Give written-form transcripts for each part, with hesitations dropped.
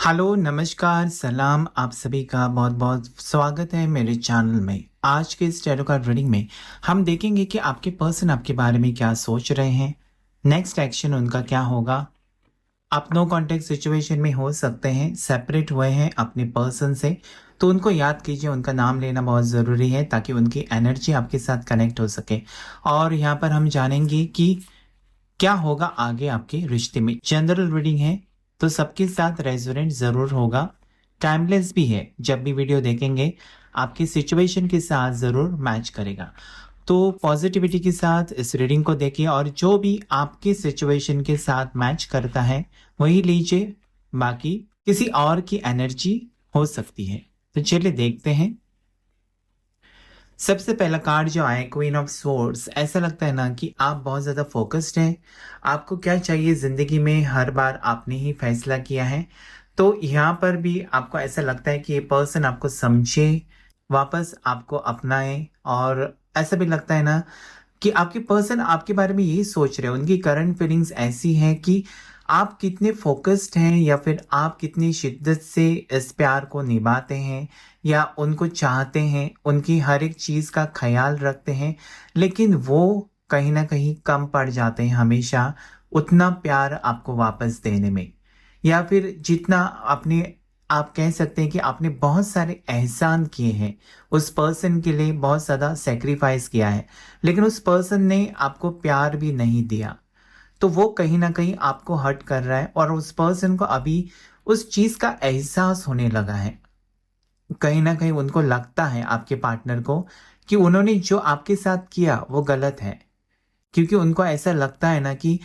Hello, नमस्कार, सलाम आप सभी का बहुत-बहुत स्वागत है मेरे चैनल में। आज के इस टैरो कार्ड रीडिंग में हम देखेंगे कि आपके पर्सन आपके बारे में क्या सोच रहे हैं, नेक्स्ट एक्शन उनका क्या होगा। आप नो कॉन्टैक्ट सिचुएशन में हो सकते हैं, सेपरेट हुए हैं अपने पर्सन से, तो उनको याद कीजिए, उनका नाम लेना बहुत ज़रूरी है ताकि उनकी एनर्जी आपके साथ कनेक्ट हो सके। और यहाँ पर हम जानेंगे कि क्या होगा आगे आपके रिश्ते में। जनरल रीडिंग है तो सबके साथ रेजोनेंट ज़रूर होगा, टाइमलेस भी है, जब भी वीडियो देखेंगे आपकी सिचुएशन के साथ ज़रूर मैच करेगा। तो पॉजिटिविटी के साथ इस रीडिंग को देखिए और जो भी आपकी सिचुएशन के साथ मैच करता है वही लीजिए, बाकी किसी और की एनर्जी हो सकती है। तो चलिए देखते हैं। सबसे पहला कार्ड जो आया क्वीन ऑफ स्वॉर्ड्स, ऐसा लगता है ना कि आप बहुत ज़्यादा फोकस्ड हैं। आपको क्या चाहिए ज़िंदगी में, हर बार आपने ही फैसला किया है। तो यहाँ पर भी आपको ऐसा लगता है कि ये पर्सन आपको समझे, वापस आपको अपनाए। और ऐसा भी लगता है ना कि आपके पर्सन आपके बारे में यही सोच रहे हैं। उनकी करंट फीलिंग्स ऐसी हैं कि आप कितने फोकस्ड हैं या फिर आप कितनी शिद्दत से इस प्यार को निभाते हैं या उनको चाहते हैं, उनकी हर एक चीज़ का ख्याल रखते हैं, लेकिन वो कहीं ना कहीं कम पड़ जाते हैं हमेशा उतना प्यार आपको वापस देने में। या फिर जितना आपने, आप कह सकते हैं कि आपने बहुत सारे एहसान किए हैं, उस पर्सन के लिए बहुत ज़्यादा सेक्रीफाइस किया है, लेकिन उस पर्सन ने आपको प्यार भी नहीं दिया। तो वो कहीं न कहीं आपको हर्ट कर रहा है और उस पर्सन को अभी उस चीज़ का एहसास होने लगा है। कहीं न कहीं उनको लगता है, आपके पार्टनर को, कि उन्होंने जो आपके साथ किया वो गलत है। क्योंकि उनको ऐसा लगता है ना कि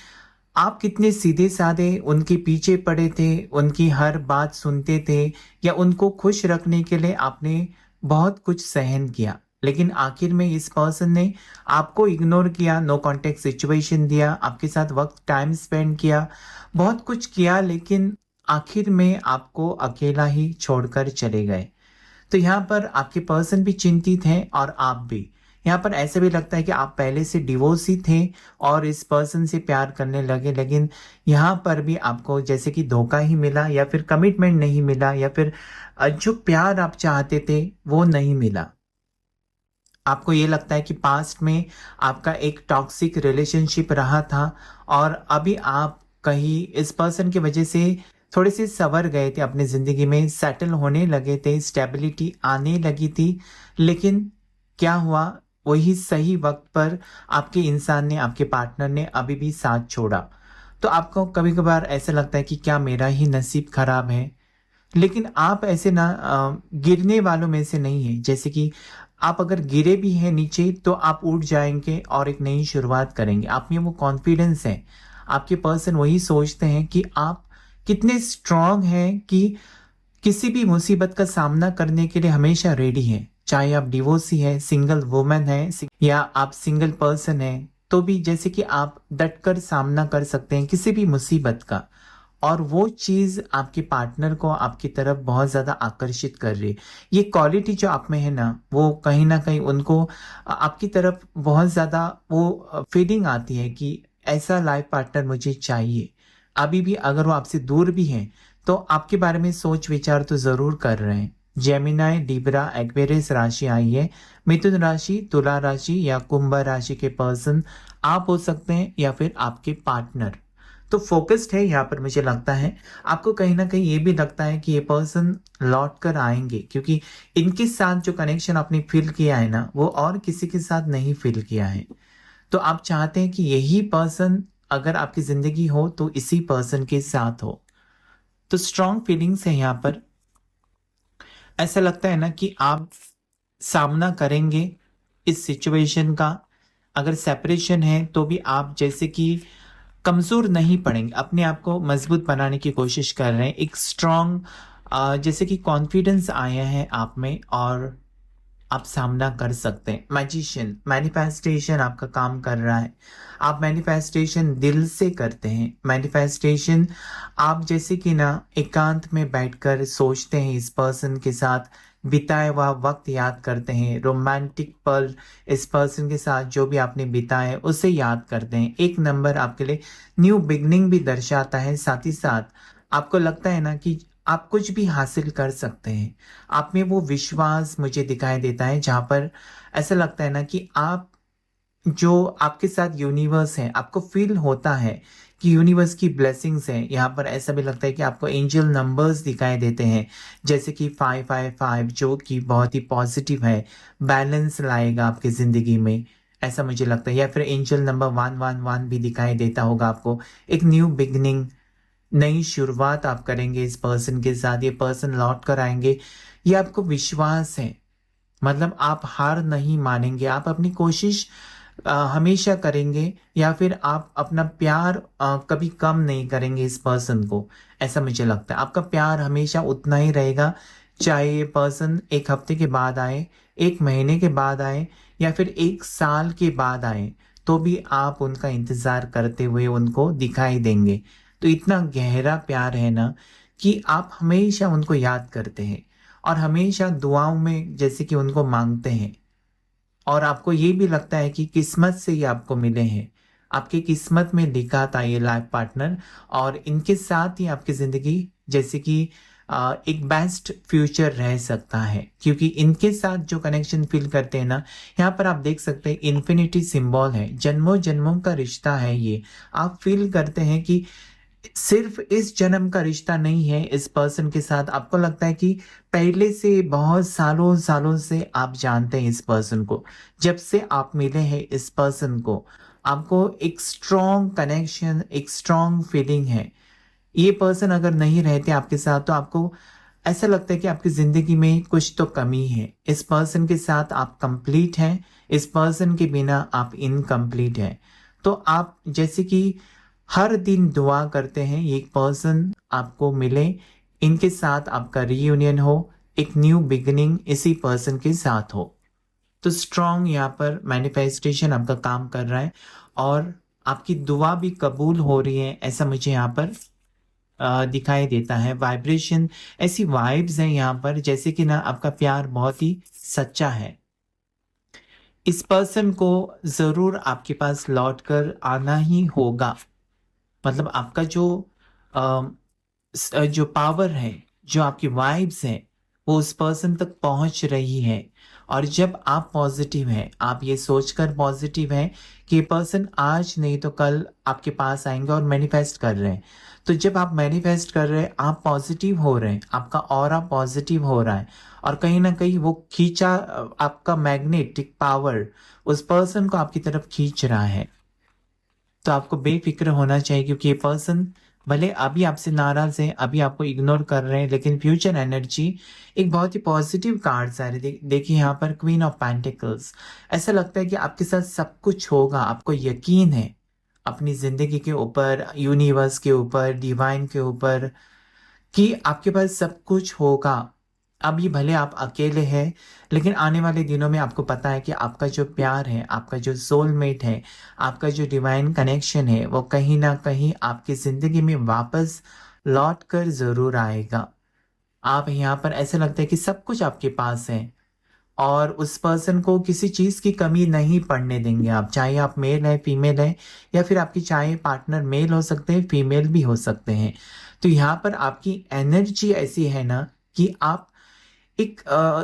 आप कितने सीधे-साधे उनके पीछे पड़े थे, उनकी हर बात सुनते थे या उनको खुश रखने के लिए आपने बहुत कुछ सहन किया। लेकिन आखिर में इस पर्सन ने आपको इग्नोर किया, नो कॉन्टैक्ट सिचुएशन दिया, आपके साथ वक़्त टाइम स्पेंड किया, बहुत कुछ किया, लेकिन आखिर में आपको अकेला ही छोड़कर चले गए। तो यहाँ पर आपके पर्सन भी चिंतित हैं और आप भी। यहाँ पर ऐसे भी लगता है कि आप पहले से डिवोर्सी थे और इस पर्सन से प्यार करने लगे, लेकिन यहाँ पर भी आपको जैसे कि धोखा ही मिला या फिर कमिटमेंट नहीं मिला या फिर जो प्यार आप चाहते थे वो नहीं मिला। आपको ये लगता है कि पास्ट में आपका एक टॉक्सिक रिलेशनशिप रहा था और अभी आप कहीं इस पर्सन की वजह से थोड़े से संवर गए थे, अपनी ज़िंदगी में सेटल होने लगे थे, स्टेबिलिटी आने लगी थी, लेकिन क्या हुआ, वही सही वक्त पर आपके इंसान ने, आपके पार्टनर ने अभी भी साथ छोड़ा। तो आपको कभी कभार ऐसा लगता है कि क्या मेरा ही नसीब खराब है। लेकिन आप ऐसे ना गिरने वालों में से नहीं है। जैसे कि आप अगर गिरे भी हैं नीचे तो आप उठ जाएंगे और एक नई शुरुआत करेंगे। आप में वो कॉन्फिडेंस है। आपके पर्सन वही सोचते हैं कि आप कितने स्ट्रांग हैं कि किसी भी मुसीबत का सामना करने के लिए हमेशा रेडी हैं। चाहे आप डिवोर्सी है, सिंगल वुमन है या आप सिंगल पर्सन है, तो भी जैसे कि आप डटकर सामना कर सकते हैं किसी भी मुसीबत का। और वो चीज़ आपके पार्टनर को आपकी तरफ बहुत ज़्यादा आकर्षित कर रही है। ये क्वालिटी जो आप में है ना, वो कहीं न कहीं उनको आपकी तरफ बहुत ज़्यादा वो फीलिंग आती है कि ऐसा लाइफ पार्टनर मुझे चाहिए। अभी भी अगर वो आपसे दूर भी हैं, तो आपके बारे में सोच-विचार तो ज़रूर कर रहे हैं। जेमिनी, लिब्रा, एक्वेरियस राशि आई है। मिथुन राशि, तुला राशि या कुंभ राशि के पर्सन आप हो सकते हैं या फिर आपके पार्टनर। तो फोकस्ड है यहाँ पर, मुझे लगता है। आपको कहीं ना कहीं ये भी लगता है कि ये पर्सन लौट कर आएंगे, क्योंकि इनके साथ जो कनेक्शन आपने फील किया है ना, वो और किसी के साथ नहीं फील किया है। तो आप चाहते हैं कि यही पर्सन अगर आपकी जिंदगी हो तो इसी पर्सन के साथ हो। तो स्ट्रॉन्ग फीलिंग्स है यहाँ पर। ऐसा लगता है ना कि आप सामना करेंगे इस सिचुएशन का। अगर सेपरेशन है तो भी आप जैसे कि कमज़ोर नहीं पड़ेंगे, अपने आप को मजबूत बनाने की कोशिश कर रहे हैं। एक स्ट्रॉन्ग जैसे कि कॉन्फिडेंस आया है आप में और आप सामना कर सकते हैं। मैजिशियन, मैनिफेस्टेशन आपका काम कर रहा है। आप मैनिफेस्टेशन दिल से करते हैं। मैनिफेस्टेशन आप जैसे कि ना एकांत में बैठकर सोचते हैं, इस पर्सन के साथ बिताया हुआ वक्त याद करते हैं, रोमांटिक पल इस पर्सन के साथ जो भी आपने बिताया है उसे याद करते हैं। एक नंबर आपके लिए न्यू बिगनिंग भी दर्शाता है। साथ ही साथ आपको लगता है ना कि आप कुछ भी हासिल कर सकते हैं। आप में वो विश्वास मुझे दिखाई देता है, जहाँ पर ऐसा लगता है ना कि आप जो आपके साथ यूनिवर्स है, आपको फील होता है कि यूनिवर्स की ब्लेसिंग्स हैं। यहाँ पर ऐसा भी लगता है कि आपको एंजल नंबर्स दिखाई देते हैं, जैसे कि 555, जो कि बहुत ही पॉजिटिव है, बैलेंस लाएगा आपकी ज़िंदगी में, ऐसा मुझे लगता है। या फिर एंजल नंबर 111 भी दिखाई देता होगा आपको। एक न्यू बिगनिंग, नई शुरुआत आप करेंगे इस पर्सन के साथ, ये पर्सन लौट कर आएंगे, ये आपको विश्वास है। मतलब आप हार नहीं मानेंगे, आप अपनी कोशिश हमेशा करेंगे, या फिर आप अपना प्यार कभी कम नहीं करेंगे इस पर्सन को, ऐसा मुझे लगता है। आपका प्यार हमेशा उतना ही रहेगा, चाहे ये पर्सन एक हफ्ते के बाद आए, एक महीने के बाद आए, या फिर एक साल के बाद आए, तो भी आप उनका इंतजार करते हुए उनको दिखाई देंगे। तो इतना गहरा प्यार है ना कि आप हमेशा उनको याद करते हैं और हमेशा दुआओं में जैसे कि उनको मांगते हैं। और आपको ये भी लगता है कि किस्मत से ये आपको मिले हैं, आपकी किस्मत में लिखा था ये लाइफ पार्टनर, और इनके साथ ही आपकी ज़िंदगी जैसे कि एक बेस्ट फ्यूचर रह सकता है, क्योंकि इनके साथ जो कनेक्शन फील करते हैं ना, यहाँ पर आप देख सकते हैं इन्फिनिटी सिंबल है, जन्मों जन्मों का रिश्ता है ये। आप फील करते हैं कि सिर्फ इस जन्म का रिश्ता नहीं है इस पर्सन के साथ, आपको लगता है कि पहले से बहुत सालों सालों से आप जानते हैं इस पर्सन को। जब से आप मिले हैं इस पर्सन को, आपको एक स्ट्रॉन्ग कनेक्शन, एक स्ट्रॉन्ग फीलिंग है। ये पर्सन अगर नहीं रहते आपके साथ, तो आपको ऐसा लगता है कि आपकी जिंदगी में कुछ तो कमी है। इस पर्सन के साथ आप कंप्लीट हैं, इस पर्सन के बिना आप इनकम्प्लीट हैं। तो आप जैसे कि हर दिन दुआ करते हैं ये पर्सन आपको मिले, इनके साथ आपका रीयूनियन हो, एक न्यू बिगिनिंग इसी पर्सन के साथ हो। तो स्ट्रॉन्ग यहाँ पर मैनिफेस्टेशन आपका काम कर रहा है, और आपकी दुआ भी कबूल हो रही है, ऐसा मुझे यहाँ पर दिखाई देता है। वाइब्रेशन, ऐसी वाइब्स हैं यहाँ पर जैसे कि ना आपका प्यार बहुत ही सच्चा है। इस पर्सन को जरूर आपके पास लौट कर आना ही होगा। मतलब आपका अ, जो पावर है, जो आपकी वाइब्स है, वो उस पर्सन तक पहुंच रही है। और जब आप पॉजिटिव हैं, आप ये सोचकर पॉजिटिव हैं कि ये पर्सन आज नहीं तो कल आपके पास आएंगे, और मैनिफेस्ट कर रहे हैं। तो जब आप मैनिफेस्ट कर रहे हैं, आप पॉजिटिव हो रहे हैं, आपका ऑरा पॉजिटिव हो रहा है, और कहीं ना कहीं वो खींचा, आपका मैग्नेटिक पावर उस पर्सन को आपकी तरफ खींच रहा है। तो आपको बेफिक्र होना चाहिए, क्योंकि ये पर्सन भले अभी आपसे नाराज है, अभी आपको इग्नोर कर रहे हैं, लेकिन फ्यूचर एनर्जी एक बहुत ही पॉजिटिव कार्ड्स आ रही है। देखिए यहाँ पर क्वीन ऑफ पेंटिकल्स, ऐसा लगता है कि आपके साथ सब कुछ होगा, आपको यकीन है अपनी जिंदगी के ऊपर, यूनिवर्स के ऊपर, डिवाइन के ऊपर, कि आपके पास सब कुछ होगा। अभी भले आप अकेले हैं, लेकिन आने वाले दिनों में आपको पता है कि आपका जो प्यार है, आपका जो सोलमेट है, आपका जो डिवाइन कनेक्शन है, वो कहीं ना कहीं आपकी जिंदगी में वापस लौट कर जरूर आएगा। आप यहाँ पर ऐसे लगता है कि सब कुछ आपके पास है, और उस पर्सन को किसी चीज की कमी नहीं पड़ने देंगे आप, चाहे आप मेल है, फीमेल है, या फिर आपकी चाहे पार्टनर मेल हो सकते हैं, फीमेल भी हो सकते हैं। तो यहाँ पर आपकी एनर्जी ऐसी है ना कि आप एक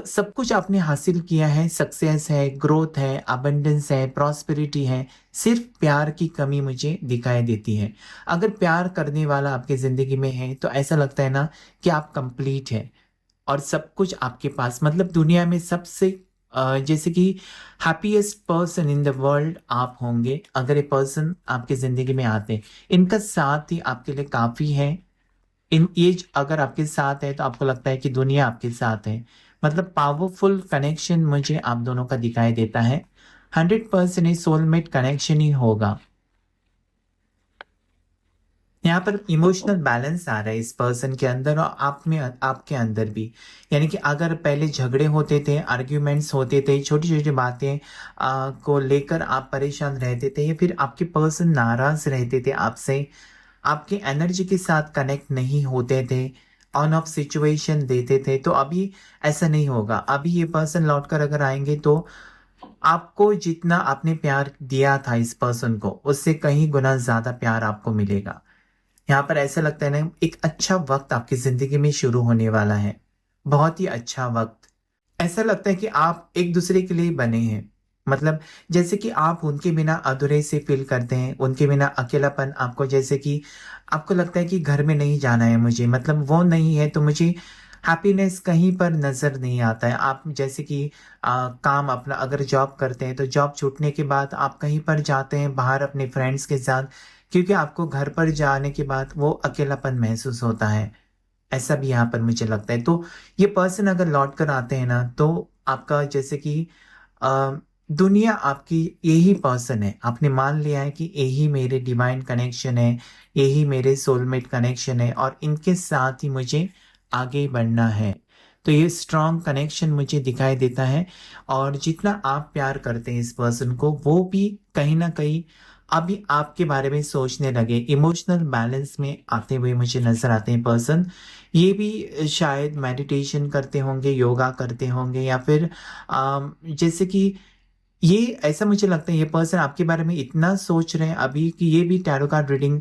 सब कुछ आपने हासिल किया है, सक्सेस है, ग्रोथ है, अबंडेंस है, प्रॉस्पेरिटी है, सिर्फ प्यार की कमी मुझे दिखाई देती है। अगर प्यार करने वाला आपके जिंदगी में है, तो ऐसा लगता है ना कि आप कंप्लीट है, और सब कुछ आपके पास, मतलब दुनिया में सबसे जैसे कि happiest person in the world आप होंगे अगर ये पर्सन आपकी जिंदगी में आते हैं। इनका साथ ही आपके लिए काफी है। इन ये अगर आपके साथ है, तो आपको लगता है कि दुनिया आपके साथ है। मतलब पावरफुल कनेक्शन मुझे आप दोनों का दिखाई देता है। 100% ये सोलमेट कनेक्शन ही होगा। यहाँ पर इमोशनल बैलेंस आ रहा है इस पर्सन के अंदर, और आप में, आपके अंदर भी। यानी कि अगर पहले झगड़े होते थे, आर्ग्यूमेंट्स होते थे, छोटी छोटी बातें को लेकर आप परेशान रहते थे, या फिर आपके पर्सन नाराज रहते थे आपसे, आपकी एनर्जी के साथ कनेक्ट नहीं होते थे, ऑन ऑफ सिचुएशन देते थे, तो अभी ऐसा नहीं होगा। अभी ये पर्सन लौट कर अगर आएंगे, तो आपको जितना आपने प्यार दिया था इस पर्सन को, उससे कहीं गुना ज्यादा प्यार आपको मिलेगा। यहाँ पर ऐसा लगता है ना, एक अच्छा वक्त आपकी जिंदगी में शुरू होने वाला है, बहुत ही अच्छा वक्त। ऐसा लगता है कि आप एक दूसरे के लिए बने हैं। मतलब जैसे कि आप उनके बिना अधूरे से फील करते हैं, उनके बिना अकेलापन आपको, जैसे कि आपको लगता है कि घर में नहीं जाना है मुझे, मतलब वो नहीं है तो मुझे हैप्पीनेस कहीं पर नजर नहीं आता है। आप जैसे कि काम अपना अगर जॉब करते हैं तो जॉब छूटने के बाद आप कहीं पर जाते हैं बाहर अपने फ्रेंड्स के साथ, क्योंकि आपको घर पर जाने के बाद वो अकेलापन महसूस होता है। ऐसा भी यहाँ पर मुझे लगता है। तो ये पर्सन अगर लौट कर आते हैं ना, तो आपका जैसे कि अ, दुनिया आपकी यही पर्सन है, आपने मान लिया है कि यही मेरे डिवाइन कनेक्शन है, यही मेरे सोलमेट कनेक्शन है और इनके साथ ही मुझे आगे बढ़ना है। तो ये स्ट्रॉन्ग कनेक्शन मुझे दिखाई देता है। और जितना आप प्यार करते हैं इस पर्सन को, वो भी कहीं ना कहीं अभी आपके बारे में सोचने लगे, इमोशनल बैलेंस में आते हुए मुझे नजर आते हैं पर्सन। ये भी शायद मेडिटेशन करते होंगे, योगा करते होंगे, या फिर जैसे कि ये ऐसा मुझे लगता है ये पर्सन आपके बारे में इतना सोच रहे हैं अभी कि ये भी टैरो कार्ड रीडिंग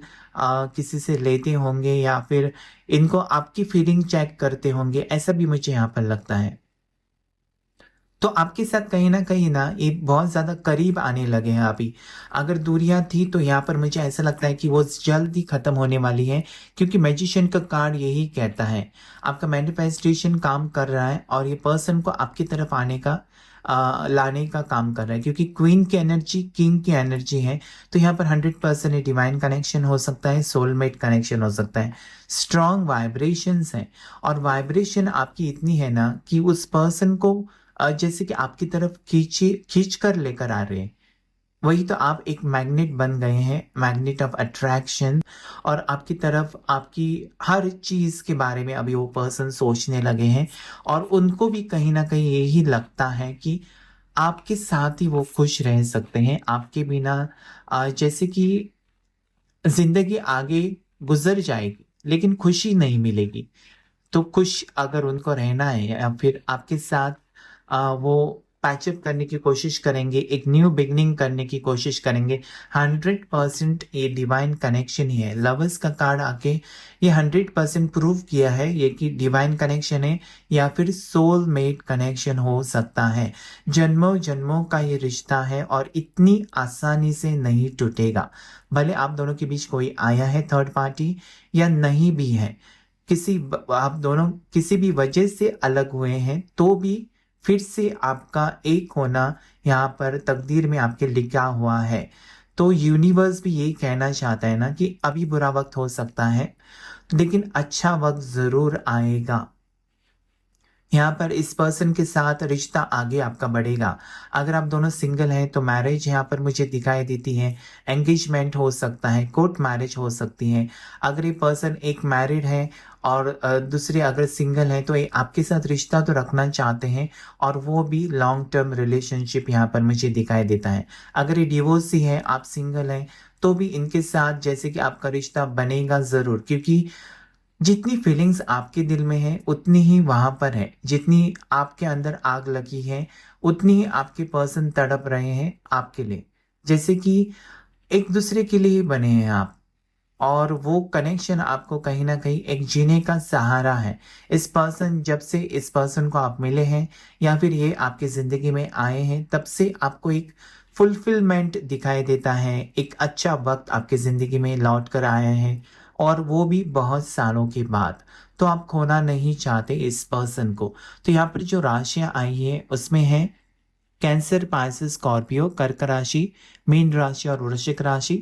किसी से लेते होंगे, या फिर इनको आपकी फीलिंग चेक करते होंगे, ऐसा भी मुझे यहाँ पर लगता है। तो आपके साथ कहीं ना ये बहुत ज्यादा करीब आने लगे हैं अभी। अगर दूरियां थी तो यहाँ पर मुझे ऐसा लगता है कि वो जल्द ही खत्म होने वाली है, क्योंकि मैजिशियन का कार्ड यही कहता है आपका मैनिफेस्टेशन काम कर रहा है और ये पर्सन को आपकी तरफ आने का लाने का काम कर रहा है, क्योंकि क्वीन की एनर्जी किंग की एनर्जी है। तो यहाँ पर 100% डिवाइन कनेक्शन हो सकता है, सोलमेट कनेक्शन हो सकता है, स्ट्रॉन्ग वाइब्रेशंस हैं। और वाइब्रेशन आपकी इतनी है ना कि उस पर्सन को जैसे कि आपकी तरफ खींच कर लेकर आ रहे हैं। वही तो, आप एक मैग्नेट बन गए हैं, मैग्नेट ऑफ अट्रैक्शन। और आपकी तरफ आपकी हर चीज के बारे में अभी वो पर्सन सोचने लगे हैं। और उनको भी कहीं ना कहीं यही लगता है कि आपके साथ ही वो खुश रह सकते हैं, आपके बिना जैसे कि जिंदगी आगे गुजर जाएगी लेकिन खुशी नहीं मिलेगी। तो खुश अगर उनको रहना है, या फिर आपके साथ वो पैचअप करने की कोशिश करेंगे, एक न्यू बिगनिंग करने की कोशिश करेंगे। 100% ये डिवाइन कनेक्शन ही है। लवर्स का कार्ड आके ये 100% प्रूव किया है ये कि डिवाइन कनेक्शन है, या फिर सोल मेट कनेक्शन हो सकता है। जन्मों जन्मों का ये रिश्ता है और इतनी आसानी से नहीं टूटेगा। भले आप दोनों के बीच कोई आया है थर्ड पार्टी या नहीं भी है, आप दोनों किसी भी वजह से अलग हुए हैं, तो भी फिर से आपका एक होना यहाँ पर तकदीर में आपके लिखा हुआ है। तो यूनिवर्स भी यही कहना चाहता है ना कि अभी बुरा वक्त हो सकता है लेकिन अच्छा वक्त जरूर आएगा। यहाँ पर इस पर्सन के साथ रिश्ता आगे आपका बढ़ेगा। अगर आप दोनों सिंगल हैं तो मैरिज यहाँ पर मुझे दिखाई देती है, एंगेजमेंट हो सकता है, कोर्ट मैरिज हो सकती है। अगर ये पर्सन एक मैरिड है और दूसरे अगर सिंगल है तो ये आपके साथ रिश्ता तो रखना चाहते हैं, और वो भी लॉन्ग टर्म रिलेशनशिप यहाँ पर मुझे दिखाई देता है। अगर ये डिवोर्सी है, आप सिंगल हैं, तो भी इनके साथ जैसे कि आपका रिश्ता बनेगा जरूर, क्योंकि जितनी फीलिंग्स आपके दिल में है उतनी ही वहां पर है। जितनी आपके अंदर आग लगी है उतनी ही आपके पर्सन तड़प रहे हैं आपके लिए। जैसे कि एक दूसरे के लिए ही बने हैं आप, और वो कनेक्शन आपको कहीं ना कहीं एक जीने का सहारा है। इस पर्सन, जब से इस पर्सन को आप मिले हैं या फिर ये आपकी जिंदगी में आए हैं, तब से आपको एक फुलफिलमेंट दिखाई देता है, एक अच्छा वक्त आपकी जिंदगी में लौट कर आया है, और वो भी बहुत सालों के बाद। तो आप खोना नहीं चाहते इस पर्सन को। तो यहाँ पर जो राशियां आई है उसमें है कैंसर, पाइसेस, स्कॉर्पियो, कर्क राशि, मीन राशि और वृश्चिक राशि,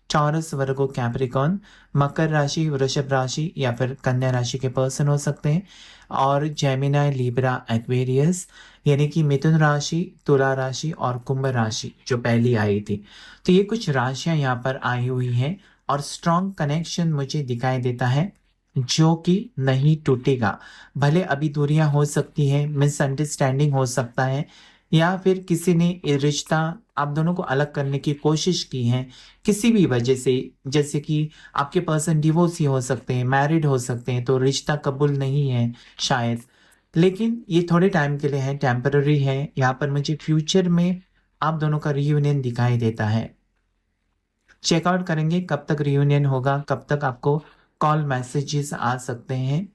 टॉरस, वर्गो, कैप्रिकॉर्न, मकर राशि, वृषभ राशि या फिर कन्या राशि के पर्सन हो सकते हैं। और जेमिनाई, लिब्रा, एक्वेरियस, यानी कि मिथुन राशि, तुला राशि और कुंभ राशि जो पहली आई थी। तो ये कुछ राशियां यहाँ पर आई हुई हैं, और स्ट्रॉन्ग कनेक्शन मुझे दिखाई देता है जो कि नहीं टूटेगा। भले अभी दूरियां हो सकती है, मिसअंडरस्टैंडिंग हो सकता है, या फिर किसी ने ये रिश्ता आप दोनों को अलग करने की कोशिश की है किसी भी वजह से। जैसे कि आपके पर्सन डिवोर्सी हो सकते हैं, मैरिड हो सकते हैं, तो रिश्ता कबूल नहीं है शायद। लेकिन ये थोड़े टाइम के लिए है, टेम्पररी है। यहाँ पर मुझे फ्यूचर में आप दोनों का रियूनियन दिखाई देता है। चेकआउट करेंगे कब तक रियूनियन होगा, कब तक आपको कॉल मैसेजेस आ सकते हैं।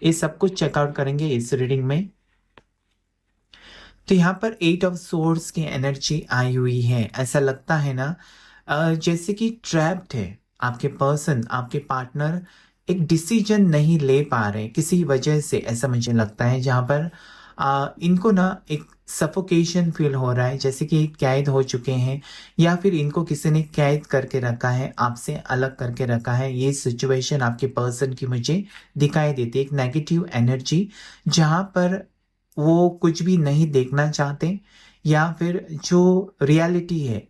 ये सब कुछ चेकआउट करेंगे इस रीडिंग में। तो यहाँ पर 8 ऑफ सोर्ड्स की एनर्जी आई हुई है। ऐसा लगता है ना जैसे कि ट्रैप्ड है आपके पर्सन, आपके पार्टनर एक डिसीजन नहीं ले पा रहे किसी वजह से, ऐसा मुझे लगता है। जहाँ पर इनको ना एक सफोकेशन फील हो रहा है, जैसे कि कैद हो चुके हैं या फिर इनको किसी ने कैद करके रखा है, आपसे अलग करके रखा है। ये सिचुएशन आपके पर्सन की मुझे दिखाई देती है, एक नेगेटिव एनर्जी जहाँ पर वो कुछ भी नहीं देखना चाहते या फिर जो रियलिटी है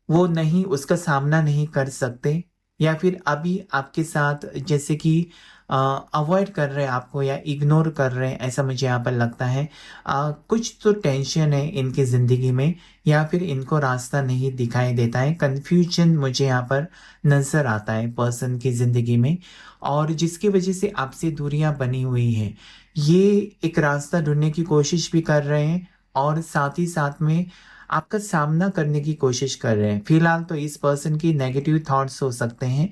वो नहीं, उसका सामना नहीं कर सकते, या फिर अभी आपके साथ जैसे कि अवॉइड कर रहे हैं आपको या इग्नोर कर रहे हैं, ऐसा मुझे यहाँ पर लगता है। कुछ तो टेंशन है इनकी ज़िंदगी में या फिर इनको रास्ता नहीं दिखाई देता है, कन्फ्यूजन मुझे यहाँ पर नज़र आता है पर्सन की ज़िंदगी में, और जिसकी वजह से आपसे दूरियां बनी हुई हैं। ये एक रास्ता ढूंढने की कोशिश भी कर रहे हैं और साथ ही साथ में आपका सामना करने की कोशिश कर रहे हैं। फिलहाल तो इस पर्सन की नेगेटिव थॉट्स हो सकते हैं,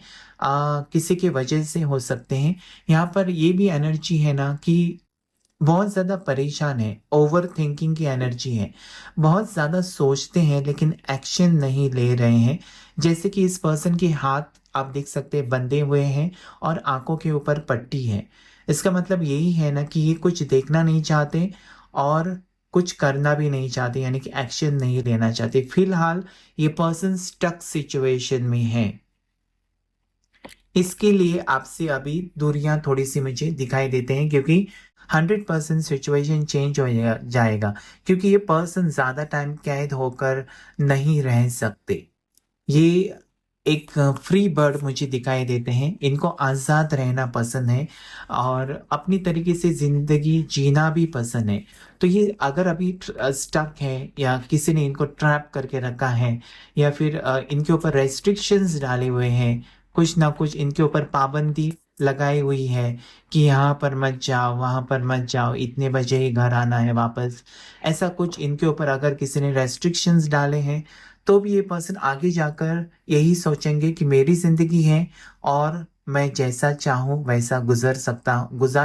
किसी की वजह से हो सकते हैं। यहाँ पर ये भी एनर्जी है ना कि बहुत ज़्यादा परेशान है, ओवर थिंकिंग की एनर्जी है, बहुत ज़्यादा सोचते हैं लेकिन एक्शन नहीं ले रहे हैं। जैसे कि इस पर्सन के हाथ आप देख सकते हैं बंधे हुए हैं और आंखों के ऊपर पट्टी है। इसका मतलब यही है ना कि ये कुछ देखना नहीं चाहते और कुछ करना भी नहीं चाहते, यानी कि एक्शन नहीं लेना चाहते। फिलहाल ये पर्सन स्टक सिचुएशन में है, इसके लिए आपसे अभी दूरियां थोड़ी सी मुझे दिखाई देते हैं, क्योंकि 100% सिचुएशन चेंज हो जाएगा, क्योंकि ये पर्सन ज़्यादा टाइम कैद होकर नहीं रह सकते। ये एक फ्री बर्ड मुझे दिखाई देते हैं, इनको आज़ाद रहना पसंद है और अपनी तरीके से ज़िंदगी जीना भी पसंद है। तो ये अगर अभी स्टक है या किसी ने इनको ट्रैप करके रखा है या फिर इनके ऊपर रेस्ट्रिक्शंस डाले हुए हैं, कुछ ना कुछ इनके ऊपर पाबंदी लगाई हुई है कि यहाँ पर मत जाओ, वहाँ पर मत जाओ, इतने बजे ही घर आना है वापस, ऐसा कुछ इनके ऊपर अगर किसी ने रेस्ट्रिक्शंस डाले हैं, तो भी ये पर्सन आगे जाकर यही सोचेंगे कि मेरी जिंदगी है और मैं जैसा चाहूँ वैसा गुजार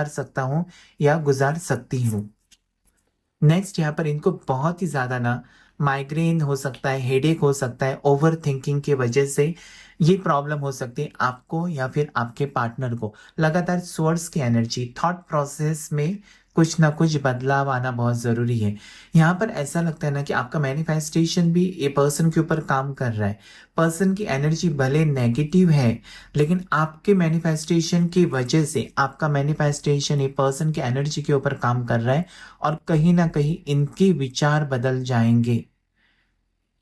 सकता हूँ या गुजार सकती हूँ। नेक्स्ट यहाँ पर इनको बहुत ही ज़्यादा ना माइग्रेन हो सकता है, हेडेक हो सकता है, ओवर थिंकिंग की वजह से ये प्रॉब्लम हो सकती है आपको या फिर आपके पार्टनर को। लगातार सोर्स की एनर्जी, थॉट प्रोसेस में कुछ ना कुछ बदलाव आना बहुत ज़रूरी है। यहाँ पर ऐसा लगता है ना कि आपका मैनिफेस्टेशन भी ये पर्सन के ऊपर काम कर रहा है। पर्सन की एनर्जी भले नेगेटिव है लेकिन आपके मैनिफेस्टेशन की वजह से आपका मैनिफेस्टेशन ये पर्सन की एनर्जी के ऊपर काम कर रहा है और कहीं ना कहीं इनके विचार बदल जाएंगे।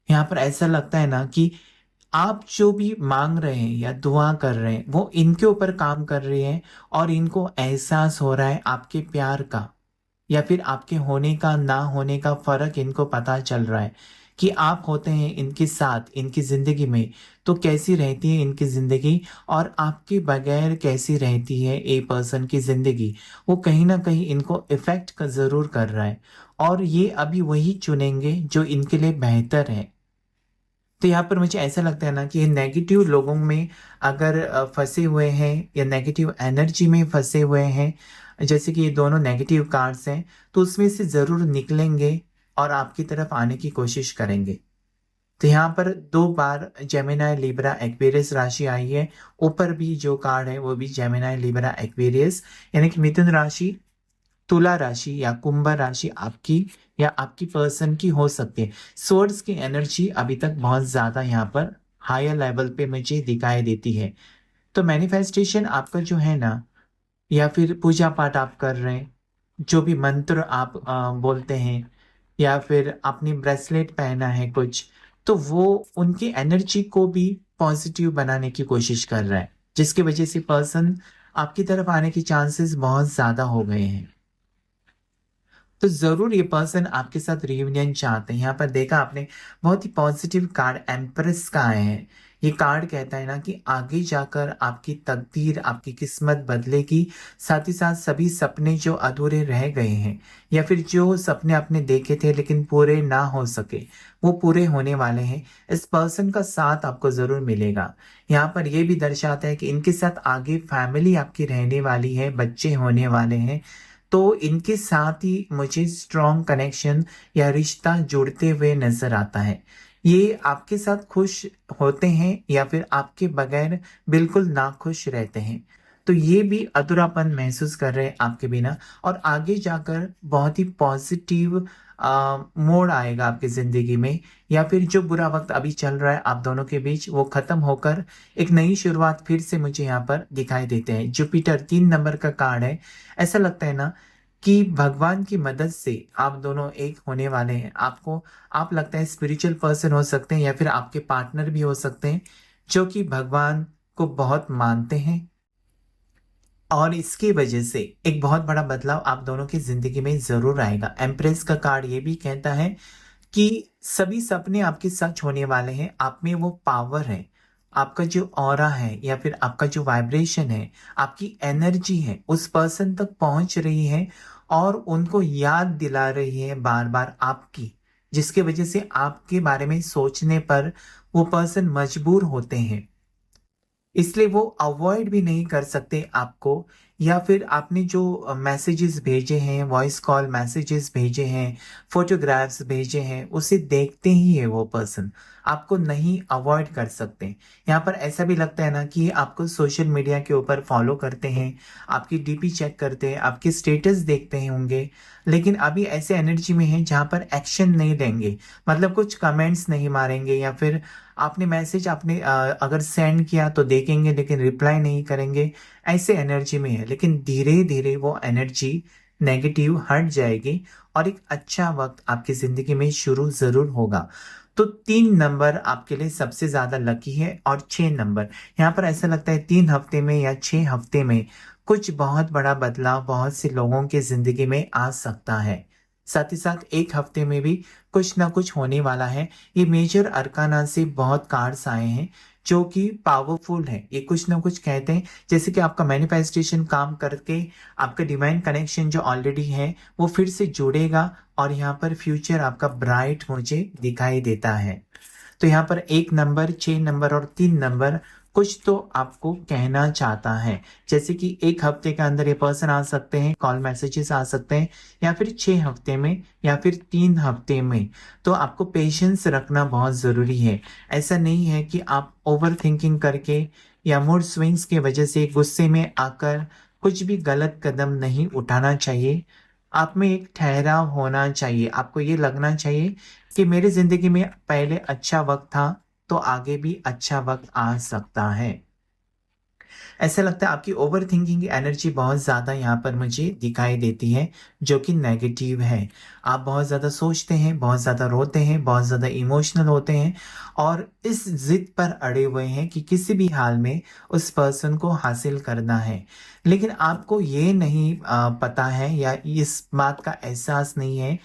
यहाँ पर ऐसा लगता है ना कि आप जो भी मांग रहे हैं या दुआ कर रहे हैं वो इनके ऊपर काम कर रही है और इनको एहसास हो रहा है आपके प्यार का या फिर आपके होने का ना होने का फर्क इनको पता चल रहा है कि आप होते हैं इनके साथ इनकी जिंदगी में तो कैसी रहती है इनकी जिंदगी और आपके बगैर कैसी रहती है ए पर्सन की जिंदगी। वो कहीं ना कहीं इनको इफेक्ट का जरूर कर रहा है और ये अभी वही चुनेंगे जो इनके लिए बेहतर है। तो यहाँ पर मुझे ऐसा लगता है ना कि नेगेटिव लोगों में अगर फंसे हुए हैं या नेगेटिव एनर्जी में फंसे हुए हैं, जैसे कि ये दोनों नेगेटिव कार्ड्स हैं, तो उसमें से ज़रूर निकलेंगे और आपकी तरफ आने की कोशिश करेंगे। तो यहाँ पर 2 बार जेमिनाई लिब्रा एक्वेरियस राशि आई है। ऊपर भी जो कार्ड है वो भी जेमिनाई लिब्रा एक्वेरियस, यानी कि मिथुन राशि, तुला राशि या कुंभ राशि आपकी या आपकी पर्सन की हो सकती है। सोर्ड्स की एनर्जी अभी तक बहुत ज्यादा यहाँ पर हायर लेवल पे मुझे दिखाई देती है। तो मैनिफेस्टेशन आपका जो है ना, या फिर पूजा पाठ आप कर रहे हैं, जो भी मंत्र आप बोलते हैं या फिर अपनी ब्रेसलेट पहना है कुछ, तो वो उनकी एनर्जी को भी पॉजिटिव बनाने की कोशिश कर रहा है, जिसकी वजह से पर्सन आपकी तरफ आने के चांसेस बहुत ज्यादा हो गए हैं। तो जरूर ये पर्सन आपके साथ रियूनियन चाहते हैं। यहाँ पर देखा आपने बहुत ही पॉजिटिव कार्ड एम्प्रेस का आए हैं, ये कार्ड कहता है ना कि आगे जाकर आपकी तकदीर, आपकी किस्मत बदलेगी। साथ ही साथ सभी सपने जो अधूरे रह गए हैं या फिर जो सपने आपने देखे थे लेकिन पूरे ना हो सके, वो पूरे होने वाले हैं। इस पर्सन का साथ आपको ज़रूर मिलेगा। यहाँ पर ये भी दर्शाता है कि इनके साथ आगे फैमिली आपकी रहने वाली है, बच्चे होने वाले हैं। तो इनके साथ ही मुझे स्ट्रॉन्ग कनेक्शन या रिश्ता जुड़ते हुए नजर आता है। ये आपके साथ खुश होते हैं या फिर आपके बगैर बिल्कुल नाखुश रहते हैं। तो ये भी अधूरापन महसूस कर रहे हैं आपके बिना। और आगे जाकर बहुत ही पॉजिटिव मोड़ आएगा आपकी ज़िंदगी में, या फिर जो बुरा वक्त अभी चल रहा है आप दोनों के बीच वो ख़त्म होकर एक नई शुरुआत फिर से मुझे यहाँ पर दिखाई देते हैं। जुपिटर 3 नंबर का कार्ड है। ऐसा लगता है ना कि भगवान की मदद से आप दोनों एक होने वाले हैं। आपको आप लगता है स्पिरिचुअल पर्सन हो सकते हैं या फिर आपके पार्टनर भी हो सकते हैं जो कि भगवान को बहुत मानते हैं। और इसकी वजह से एक बहुत बड़ा बदलाव आप दोनों की जिंदगी में जरूर आएगा। एम्प्रेस का कार्ड ये भी कहता है कि सभी सपने आपके सच होने वाले हैं। आप में वो पावर है, आपका जो ऑरा है या फिर आपका जो वाइब्रेशन है, आपकी एनर्जी है उस पर्सन तक पहुंच रही है और उनको याद दिला रही है बार बार आपकी, जिसके वजह से आपके बारे में सोचने पर वो पर्सन मजबूर होते हैं। इसलिए वो अवॉइड भी नहीं कर सकते आपको। या फिर आपने जो मैसेजेस भेजे हैं, वॉइस कॉल मैसेजेस भेजे हैं, फोटोग्राफ्स भेजे हैं, उसे देखते ही है वो पर्सन, आपको नहीं अवॉइड कर सकते। यहाँ पर ऐसा भी लगता है ना कि आपको सोशल मीडिया के ऊपर फॉलो करते हैं, आपकी डीपी चेक करते हैं, आपके स्टेटस देखते हैं होंगे, लेकिन अभी ऐसे एनर्जी में हैं जहाँ पर एक्शन नहीं लेंगे। मतलब कुछ कमेंट्स नहीं मारेंगे या फिर आपने मैसेज आपने अगर सेंड किया तो देखेंगे लेकिन रिप्लाई नहीं करेंगे। ऐसे एनर्जी में है, लेकिन धीरे धीरे वो एनर्जी नेगेटिव हट जाएगी और एक अच्छा वक्त आपकी जिंदगी में शुरू जरूर होगा। तो 3 नंबर आपके लिए सबसे ज्यादा लकी है और 6 नंबर, यहाँ पर ऐसा लगता है 3 हफ्ते में या 6 हफ्ते में कुछ बहुत बड़ा बदलाव बहुत से लोगों के जिंदगी में आ सकता है। साथ ही साथ 1 हफ्ते में भी कुछ ना कुछ होने वाला है। ये मेजर अरकाना से बहुत कार्ड्स आए हैं जो कि पावरफुल है। ये कुछ ना कुछ कहते हैं जैसे कि आपका मैनिफेस्टेशन काम करके आपका डिवाइन कनेक्शन जो ऑलरेडी है वो फिर से जुड़ेगा और यहाँ पर फ्यूचर आपका ब्राइट मुझे दिखाई देता है। तो यहाँ पर 1 नंबर, 6 नंबर और 3 नंबर कुछ तो आपको कहना चाहता है। जैसे कि 1 हफ्ते के अंदर ये पर्सन आ सकते हैं, कॉल मैसेजेस आ सकते हैं, या फिर 6 हफ्ते में या फिर 3 हफ्ते में। तो आपको पेशेंस रखना बहुत ज़रूरी है। ऐसा नहीं है कि आप ओवर थिंकिंग करके या मूड स्विंग्स की वजह से गुस्से में आकर कुछ भी गलत कदम नहीं उठाना चाहिए। आप में एक ठहराव होना चाहिए। आपको ये लगना चाहिए कि मेरी जिंदगी में पहले अच्छा वक्त था तो आगे भी अच्छा वक्त आ सकता है। ऐसा लगता है आपकी ओवर थिंकिंग की एनर्जी बहुत ज़्यादा यहाँ पर मुझे दिखाई देती है जो कि नेगेटिव है। आप बहुत ज़्यादा सोचते हैं, बहुत ज़्यादा रोते हैं, बहुत ज़्यादा इमोशनल होते हैं और इस जिद पर अड़े हुए हैं कि किसी भी हाल में उस पर्सन को हासिल करना है। लेकिन आपको ये नहीं पता है या इस बात का एहसास नहीं है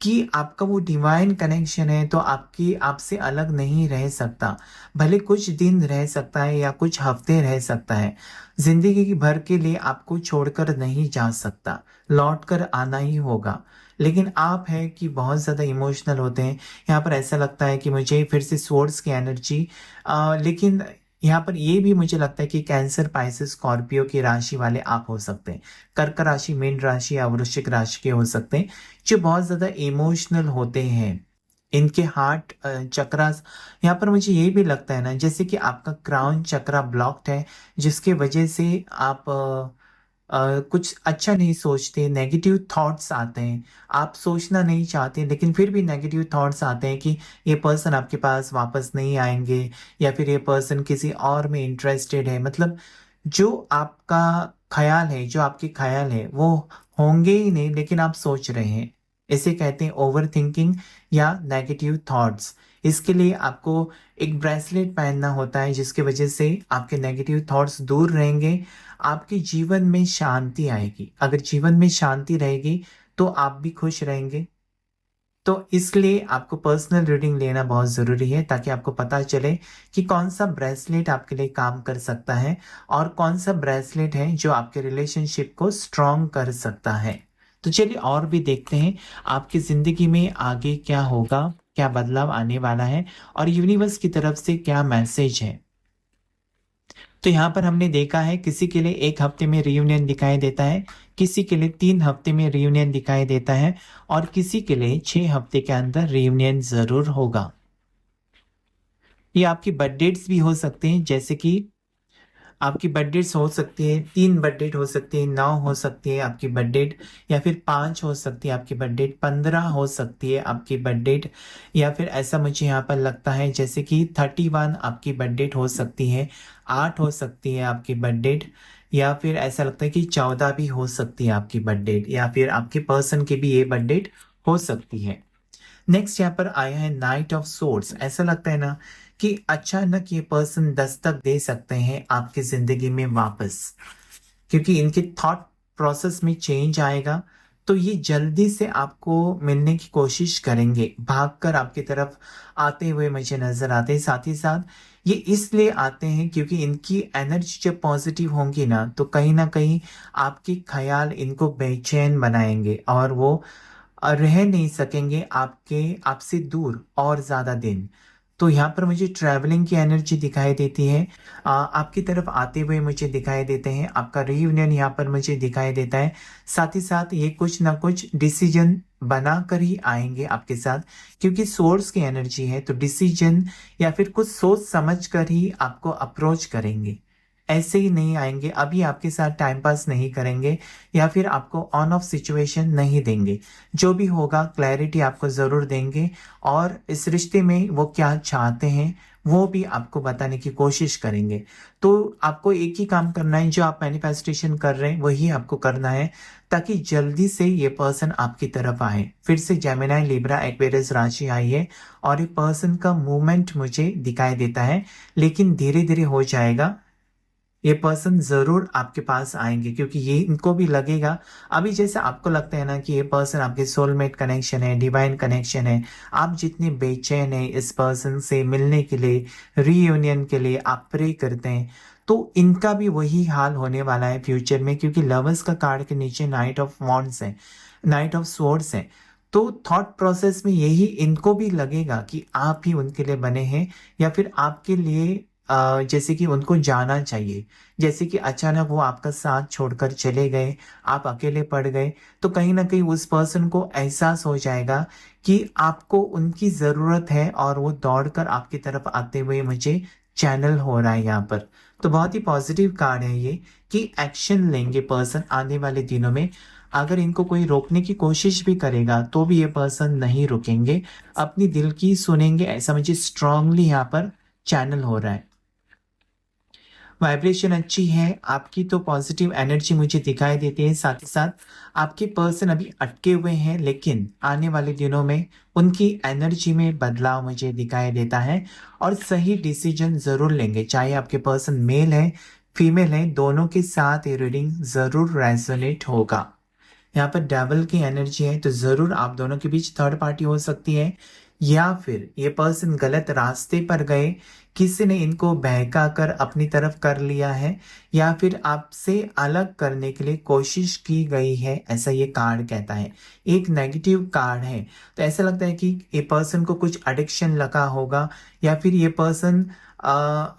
कि आपका वो डिवाइन कनेक्शन है तो आपकी आपसे अलग नहीं रह सकता। भले कुछ दिन रह सकता है या कुछ हफ्ते रह सकता है, जिंदगी की भर के लिए आपको छोड़कर नहीं जा सकता, लौट कर आना ही होगा। लेकिन आप है कि बहुत ज़्यादा इमोशनल होते हैं। यहाँ पर ऐसा लगता है कि मुझे फिर से सोर्स की एनर्जी, लेकिन यहाँ पर ये भी मुझे लगता है कि कैंसर, पाइसेस, स्कॉर्पियो की राशि वाले आप हो सकते हैं। कर्क राशि, मीन राशि या वृश्चिक राशि के हो सकते हैं जो बहुत ज्यादा इमोशनल होते हैं। इनके हार्ट चक्रास, यहाँ पर मुझे ये भी लगता है ना जैसे कि आपका क्राउन चक्रा ब्लॉक्ड है, जिसके वजह से आप कुछ अच्छा नहीं सोचते, नेगेटिव थॉट्स आते हैं। आप सोचना नहीं चाहते लेकिन फिर भी नेगेटिव थॉट्स आते हैं कि ये पर्सन आपके पास वापस नहीं आएंगे या फिर ये पर्सन किसी और में इंटरेस्टेड है। मतलब जो आपका ख्याल है, जो आपके ख्याल है वो होंगे ही नहीं लेकिन आप सोच रहे हैं। इसे कहते हैं ओवर थिंकिंग या नेगेटिव थॉट्स। इसके लिए आपको एक ब्रेसलेट पहनना होता है जिसकी वजह से आपके नेगेटिव थॉट्स दूर रहेंगे, आपके जीवन में शांति आएगी। अगर जीवन में शांति रहेगी तो आप भी खुश रहेंगे, तो इसलिए आपको पर्सनल रीडिंग लेना बहुत ज़रूरी है ताकि आपको पता चले कि कौन सा ब्रेसलेट आपके लिए काम कर सकता है और कौन सा ब्रेसलेट है जो आपके रिलेशनशिप को स्ट्रॉन्ग कर सकता है। तो चलिए और भी देखते हैं आपकी ज़िंदगी में आगे क्या होगा, क्या बदलाव आने वाला है और यूनिवर्स की तरफ से क्या मैसेज है। तो यहाँ पर हमने देखा है किसी के लिए 1 हफ्ते में रियूनियन दिखाई देता है, किसी के लिए 3 हफ्ते में रियूनियन दिखाई देता है और किसी के लिए 6 हफ्ते के अंदर रियूनियन ज़रूर होगा। ये आपकी बर्थ डेट्स भी हो सकते हैं, जैसे कि आपकी बर्थ डेट्स हो सकती है, 3 बर्थ डेट हो सकती है, 9 हो सकती है आपकी बर्थ डेट, या फिर 5 हो सकती है आपकी बर्थ डेट, 15 हो सकती है आपकी बर्थ डेट, या फिर ऐसा मुझे यहाँ पर लगता है जैसे कि 31 आपकी बर्थ डेट हो सकती है, 8 हो सकती है आपकी बर्थ डेट, या फिर ऐसा लगता है कि 14 भी हो सकती है आपकी बर्थ डेट, या फिर आपके पर्सन की भी ये बर्थ डेट हो सकती है। नेक्स्ट यहाँ पर आया है नाइट ऑफ सोर्ड्स। ऐसा लगता है ना कि अचानक ये पर्सन दस्तक दे सकते हैं आपकी जिंदगी में वापस, क्योंकि इनके थॉट प्रोसेस में चेंज आएगा। तो ये जल्दी से आपको मिलने की कोशिश करेंगे, भागकर आपकी तरफ आते हुए मुझे नजर आते हैं। साथ ही साथ ये इसलिए आते हैं क्योंकि इनकी एनर्जी जब पॉजिटिव होंगी ना कहीं आपके ख्याल इनको बेचैन बनाएंगे और वो रह नहीं सकेंगे आपसे दूर और ज़्यादा दिन। तो यहाँ पर मुझे ट्रैवलिंग की एनर्जी दिखाई देती है, आपकी तरफ आते हुए मुझे दिखाई देते हैं, आपका रियूनियन यहाँ पर मुझे दिखाई देता है। साथ ही साथ ये कुछ ना कुछ डिसीजन बना कर ही आएंगे आपके साथ, क्योंकि सोर्स की एनर्जी है तो डिसीजन या फिर कुछ सोच समझ कर ही आपको अप्रोच करेंगे। ऐसे ही नहीं आएंगे, अभी आपके साथ टाइम पास नहीं करेंगे या फिर आपको ऑन ऑफ सिचुएशन नहीं देंगे। जो भी होगा क्लैरिटी आपको ज़रूर देंगे और इस रिश्ते में वो क्या चाहते हैं वो भी आपको बताने की कोशिश करेंगे। तो आपको एक ही काम करना है, जो आप मैनिफेस्टेशन कर रहे हैं वही आपको करना है, ताकि जल्दी से ये पर्सन आपकी तरफ आए। फिर से जेमिनी, लिब्रा, एक्वेरियस राशि आई है और ये पर्सन का मूवमेंट मुझे दिखाई देता है, लेकिन धीरे धीरे हो जाएगा। ये पर्सन जरूर आपके पास आएंगे, क्योंकि ये इनको भी लगेगा अभी जैसे आपको लगता है ना कि ये पर्सन आपके सोलमेट कनेक्शन है, डिवाइन कनेक्शन है। आप जितने बेचैन हैं इस पर्सन से मिलने के लिए, रीयूनियन के लिए आप प्रे करते हैं, तो इनका भी वही हाल होने वाला है फ्यूचर में, क्योंकि लवर्स का कार्ड के नीचे नाइट ऑफ वॉन्ड्स है, नाइट ऑफ स्वॉर्ड्स है। तो थॉट प्रोसेस में यही इनको भी लगेगा कि आप ही उनके लिए बने हैं, या फिर आपके लिए जैसे कि उनको जाना चाहिए। जैसे कि अचानक वो आपका साथ छोड़कर चले गए, आप अकेले पड़ गए, तो कहीं ना कहीं उस पर्सन को एहसास हो जाएगा कि आपको उनकी ज़रूरत है और वो दौड़कर आपकी तरफ आते हुए मुझे चैनल हो रहा है यहाँ पर। तो बहुत ही पॉजिटिव कार्ड है ये कि एक्शन लेंगे पर्सन आने वाले दिनों में। अगर इनको कोई रोकने की कोशिश भी करेगा तो भी ये पर्सन नहीं रुकेंगे, अपनी दिल की सुनेंगे, ऐसा मुझे स्ट्रांगली यहाँ पर चैनल हो रहा है। वाइब्रेशन अच्छी है आपकी, तो पॉजिटिव एनर्जी मुझे दिखाई देती है। साथ ही साथ आपके पर्सन अभी अटके हुए हैं, लेकिन आने वाले दिनों में उनकी एनर्जी में बदलाव मुझे दिखाई देता है और सही डिसीजन ज़रूर लेंगे। चाहे आपके पर्सन मेल है फीमेल है, दोनों के साथ ये रीडिंग ज़रूर रेजोनेट होगा। यहाँ पर डेवल की एनर्जी है, तो ज़रूर आप दोनों के बीच थर्ड पार्टी हो सकती है, या फिर ये पर्सन गलत रास्ते पर गए, किसी ने इनको बहका कर अपनी तरफ कर लिया है, या फिर आपसे अलग करने के लिए कोशिश की गई है, ऐसा ये कार्ड कहता है। एक नेगेटिव कार्ड है, तो ऐसा लगता है कि ये पर्सन को कुछ एडिक्शन लगा होगा, या फिर ये पर्सन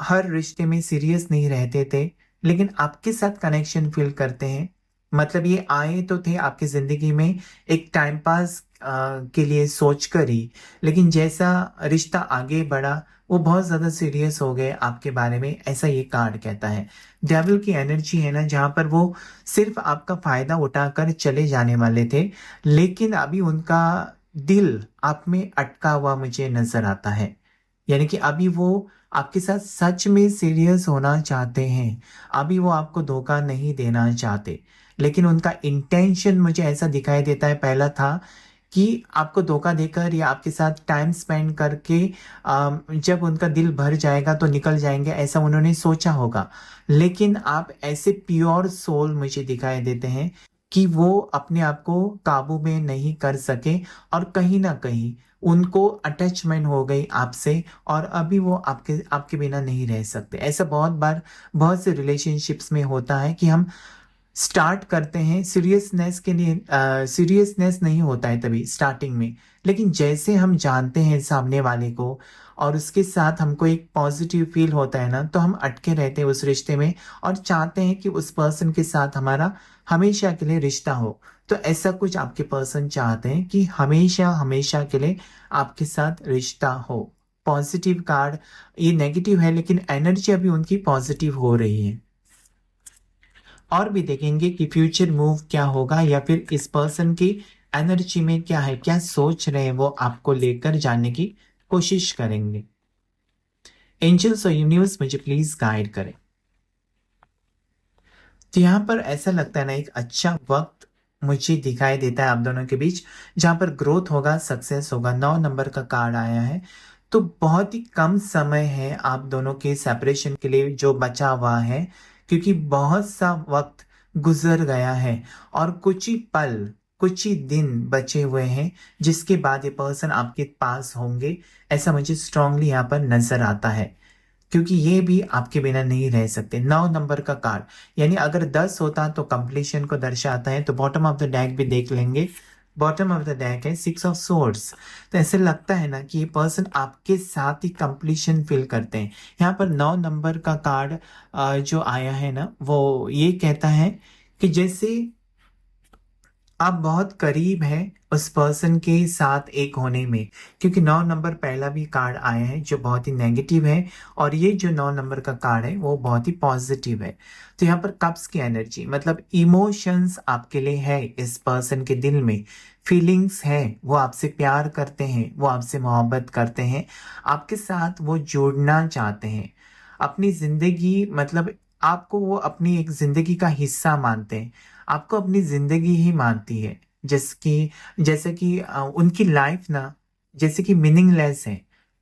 हर रिश्ते में सीरियस नहीं रहते थे, लेकिन आपके साथ कनेक्शन फील करते हैं। मतलब ये आए तो थे आपकी जिंदगी में एक टाइम पास के लिए सोच कर ही, लेकिन जैसा रिश्ता आगे बढ़ा वो बहुत ज्यादा सीरियस हो गए आपके बारे में, ऐसा ये कार्ड कहता है। डेविल की एनर्जी है ना, जहां पर वो सिर्फ आपका फायदा उठाकर चले जाने वाले थे, लेकिन अभी उनका दिल आप में अटका हुआ मुझे नजर आता है। यानी कि अभी वो आपके साथ सच में सीरियस होना चाहते हैं, अभी वो आपको धोखा नहीं देना चाहते, लेकिन उनका इंटेंशन मुझे ऐसा दिखाई देता है पहला था कि आपको धोखा देकर या आपके साथ टाइम स्पेंड करके जब उनका दिल भर जाएगा तो निकल जाएंगे, ऐसा उन्होंने सोचा होगा। लेकिन आप ऐसे प्योर सोल मुझे दिखाई देते हैं कि वो अपने आप को काबू में नहीं कर सके और कहीं ना कहीं उनको अटैचमेंट हो गई आपसे और अभी वो आपके आपके बिना नहीं रह सकते। ऐसा बहुत बार बहुत से रिलेशनशिप्स में होता है कि हम स्टार्ट करते हैं सीरियसनेस के लिए, सीरियसनेस नहीं होता है तभी स्टार्टिंग में, लेकिन जैसे हम जानते हैं सामने वाले को और उसके साथ हमको एक पॉजिटिव फील होता है ना, तो हम अटके रहते हैं उस रिश्ते में और चाहते हैं कि उस पर्सन के साथ हमारा हमेशा के लिए रिश्ता हो। तो ऐसा कुछ आपके पर्सन चाहते हैं कि हमेशा हमेशा के लिए आपके साथ रिश्ता हो। पॉजिटिव कार्ड, ये नेगेटिव है लेकिन एनर्जी अभी उनकी पॉजिटिव हो रही है। और भी देखेंगे कि फ्यूचर मूव क्या होगा या फिर इस पर्सन की एनर्जी में क्या है, क्या सोच रहे हैं वो आपको लेकर जानने की कोशिश करेंगे। एंजल्स और यूनिवर्स मुझे प्लीज गाइड करें। तो यहाँ पर ऐसा लगता है ना, एक अच्छा वक्त मुझे दिखाई देता है आप दोनों के बीच जहां पर ग्रोथ होगा, सक्सेस होगा। 9 नंबर का कार्ड आया है, तो बहुत ही कम समय है आप दोनों के सेपरेशन के लिए जो बचा हुआ है, क्योंकि बहुत सा वक्त गुजर गया है और कुछ ही पल, कुछ ही दिन बचे हुए हैं जिसके बाद ये पर्सन आपके पास होंगे। ऐसा मुझे स्ट्रांगली यहाँ पर नजर आता है, क्योंकि ये भी आपके बिना नहीं रह सकते। 9 नंबर का कार्ड, यानी अगर 10 होता तो कंप्लीशन को दर्शाता है। तो बॉटम ऑफ द डेक भी देख लेंगे। बॉटम ऑफ द डेक है 6 ऑफ सोर्ड्स। तो ऐसे लगता है ना कि ये पर्सन आपके साथ ही कंप्लीशन फील करते हैं। यहाँ पर 9 नंबर का कार्ड जो आया है ना, वो ये कहता है कि जैसे आप बहुत करीब हैं उस पर्सन के साथ एक होने में, क्योंकि 9 नंबर पहला भी कार्ड आया है जो बहुत ही नेगेटिव है और ये जो 9 नंबर का कार्ड है वो बहुत ही पॉजिटिव है। तो यहाँ पर कप्स की एनर्जी मतलब इमोशंस आपके लिए है, इस पर्सन के दिल में फीलिंग्स है, वो आपसे प्यार करते हैं, वो आपसे मोहब्बत करते हैं, आपके साथ वो जुड़ना चाहते हैं। अपनी जिंदगी मतलब आपको वो अपनी एक जिंदगी का हिस्सा मानते हैं, आपको अपनी जिंदगी ही मानती है। जैसे कि उनकी लाइफ ना जैसे कि मीनिंगलेस है,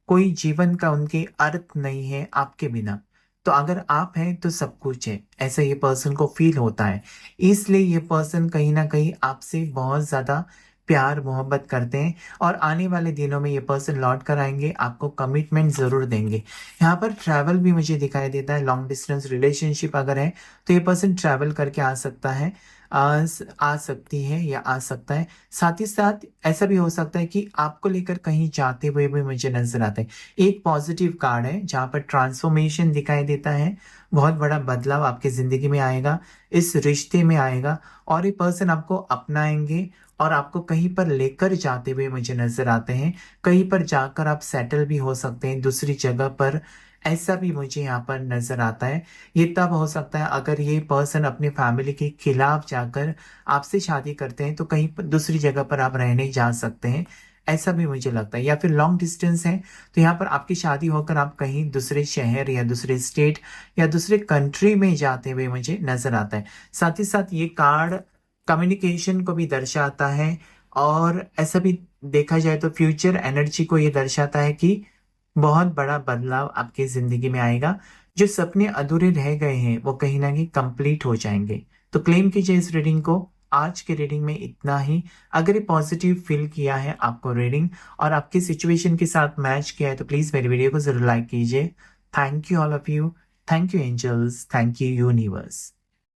कोई जीवन का उनके अर्थ नहीं है आपके बिना। तो अगर आप हैं तो सब कुछ है, ऐसा ये पर्सन को फील होता है। इसलिए ये पर्सन कहीं ना कहीं आपसे बहुत ज्यादा प्यार मोहब्बत करते हैं और आने वाले दिनों में ये पर्सन लौट कर आएंगे, आपको कमिटमेंट जरूर देंगे। यहाँ पर ट्रैवल भी मुझे दिखाई देता है। लॉन्ग डिस्टेंस रिलेशनशिप अगर है तो ये पर्सन ट्रैवल करके आ सकता है, आ सकती है या आ सकता है। साथ ही साथ ऐसा भी हो सकता है कि आपको लेकर कहीं जाते हुए भी मुझे नजर आता है। एक पॉजिटिव कार्ड है जहाँ पर ट्रांसफॉर्मेशन दिखाई देता है, बहुत बड़ा बदलाव आपके जिंदगी में आएगा, इस रिश्ते में आएगा और ये पर्सन आपको अपनाएंगे और आपको कहीं पर लेकर जाते हुए मुझे नजर आते हैं। कहीं पर जाकर आप सेटल भी हो सकते हैं दूसरी जगह पर, ऐसा भी मुझे यहाँ पर नजर आता है। ये तब हो सकता है अगर ये पर्सन अपनी फैमिली के खिलाफ जाकर आपसे शादी करते हैं, तो कहीं पर दूसरी जगह पर आप रहने जा सकते हैं, ऐसा भी मुझे लगता है। या फिर लॉन्ग डिस्टेंस है तो यहाँ पर आपकी शादी होकर आप कहीं दूसरे शहर या दूसरे स्टेट या दूसरे कंट्री में जाते हुए मुझे नजर आता है। साथ ही साथ ये कार्ड कम्युनिकेशन को भी दर्शाता है और ऐसा भी देखा जाए तो फ्यूचर एनर्जी को ये दर्शाता है कि बहुत बड़ा बदलाव आपकी जिंदगी में आएगा। जो सपने अधूरे रह गए हैं वो कहीं ना कहीं कंप्लीट हो जाएंगे। तो क्लेम कीजिए इस रीडिंग को। आज के रीडिंग में इतना ही। अगर ये पॉजिटिव फील किया है आपको रीडिंग और आपकी सिचुएशन के साथ मैच किया है तो प्लीज मेरी वीडियो को जरूर लाइक कीजिए। Thank you all of you. Thank you angels, thank you universe.